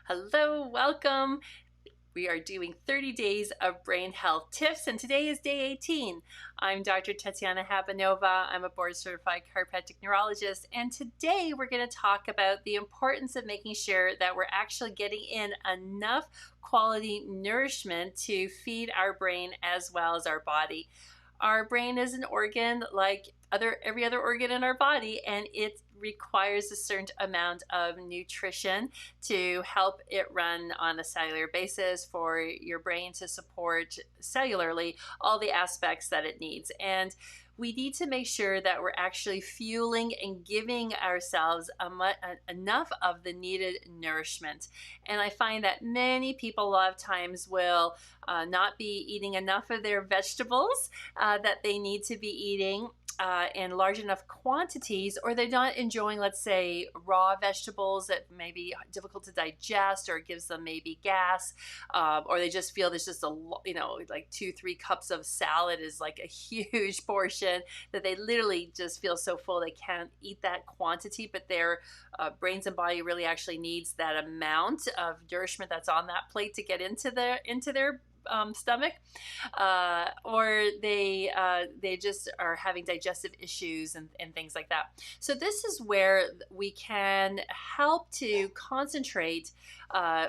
Hello, welcome. We are doing 30 days of brain health tips, and today is day 18. I'm Dr. Tatiana. I'm a board certified chiropractic neurologist, and today we're going to talk about the importance of making sure that we're actually getting in enough quality nourishment to feed our brain as well as our body. Our brain is an organ like every other organ in our body, and it requires a certain amount of nutrition to help it run on a cellular basis for your brain to support cellularly all the aspects that it needs. And we need to make sure that we're actually fueling and giving ourselves enough of the needed nourishment. And I find that many people a lot of times will not be eating enough of their vegetables that they need to be eating in large enough quantities, or they're not enjoying, let's say, raw vegetables that may be difficult to digest or gives them maybe gas, or they just feel there's just like 2-3 cups of salad is like a huge portion that they literally just feel so full they can't eat that quantity, but their brains and body really actually needs that amount of nourishment that's on that plate to get into their stomach, or they just are having digestive issues and things like that. So this is where we can help to concentrate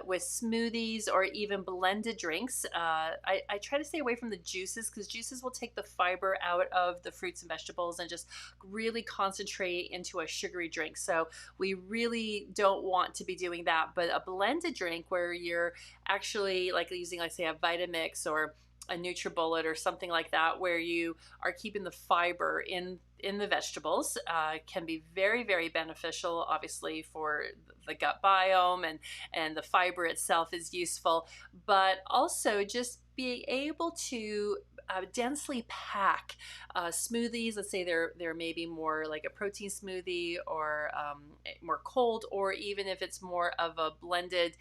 with smoothies or even blended drinks. I try to stay away from the juices because juices will take the fiber out of the fruits and vegetables and just really concentrate into a sugary drink. So we really don't want to be doing that. But a blended drink where you're actually like using, like, say, a Vitamix or a NutriBullet or something like that, where you are keeping the fiber in the vegetables, can be very, very beneficial, obviously, for the gut biome, and the fiber itself is useful, but also just being able to densely pack smoothies. Let's say they're maybe more like a protein smoothie, or more cold, or even if it's more of a blended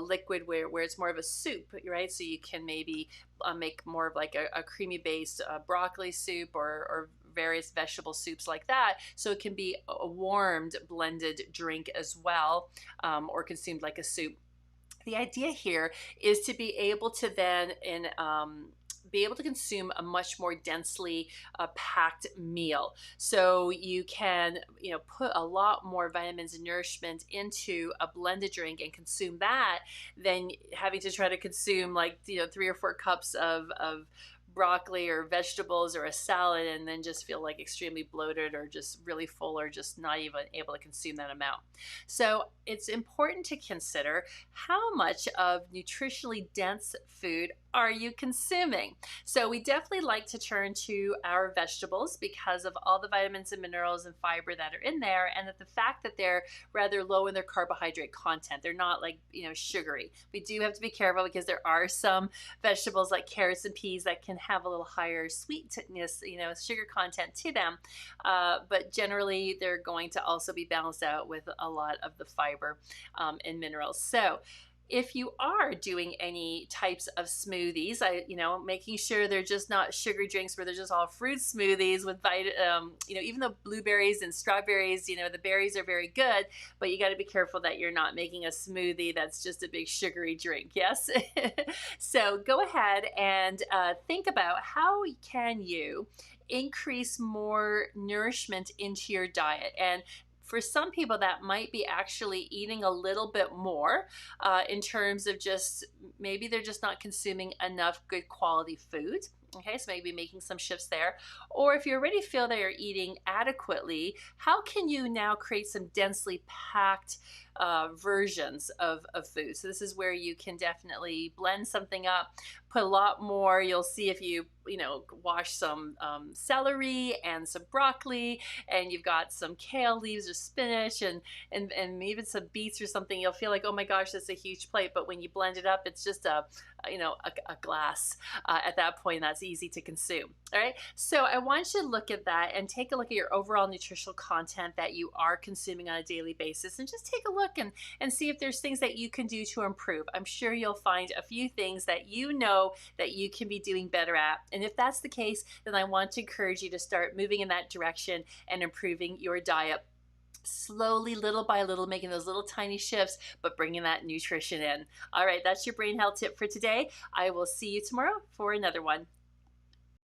liquid where it's more of a soup, right? So you can maybe make more of like a creamy based broccoli soup, or various vegetable soups like that. So it can be a warmed blended drink as well, or consumed like a soup. The idea here is to be able to then be able to consume a much more densely packed meal. So you can, put a lot more vitamins and nourishment into a blended drink and consume that than having to try to consume 3 or 4 cups of broccoli or vegetables or a salad and then just feel like extremely bloated or just really full or just not even able to consume that amount. So it's important to consider how much of nutritionally dense food are you consuming. So we definitely like to turn to our vegetables because of all the vitamins and minerals and fiber that are in there, and that the fact that they're rather low in their carbohydrate content. They're not sugary. We do have to be careful because there are some vegetables like carrots and peas that can have a little higher sweetness, sugar content to them. But generally they're going to also be balanced out with a lot of the fiber and minerals. So if you are doing any types of smoothies, making sure they're just not sugary drinks where they're just all fruit smoothies with even though blueberries and strawberries, the berries are very good, but you got to be careful that you're not making a smoothie that's just a big sugary drink. Yes. So go ahead and think about how can you increase more nourishment into your diet. And for some people, that might be actually eating a little bit more in terms of just maybe they're just not consuming enough good quality food. Okay, so maybe making some shifts there. Or if you already feel that you're eating adequately, how can you now create some densely packed versions of food? So this is where you can definitely blend something up, put a lot more. You'll see if you wash some celery and some broccoli, and you've got some kale leaves or spinach and even some beets or something, you'll feel like, oh my gosh, that's a huge plate. But when you blend it up, it's just a glass at that point. That's easy to consume. All right. So I want you to look at that and take a look at your overall nutritional content that you are consuming on a daily basis, and just take a look and see if there's things that you can do to improve. I'm sure you'll find a few things that that you can be doing better at. And if that's the case, then I want to encourage you to start moving in that direction and improving your diet. slowly, little by little, making those little tiny shifts, but bringing that nutrition in. All right, that's your brain health tip for today. I will see you tomorrow for another one.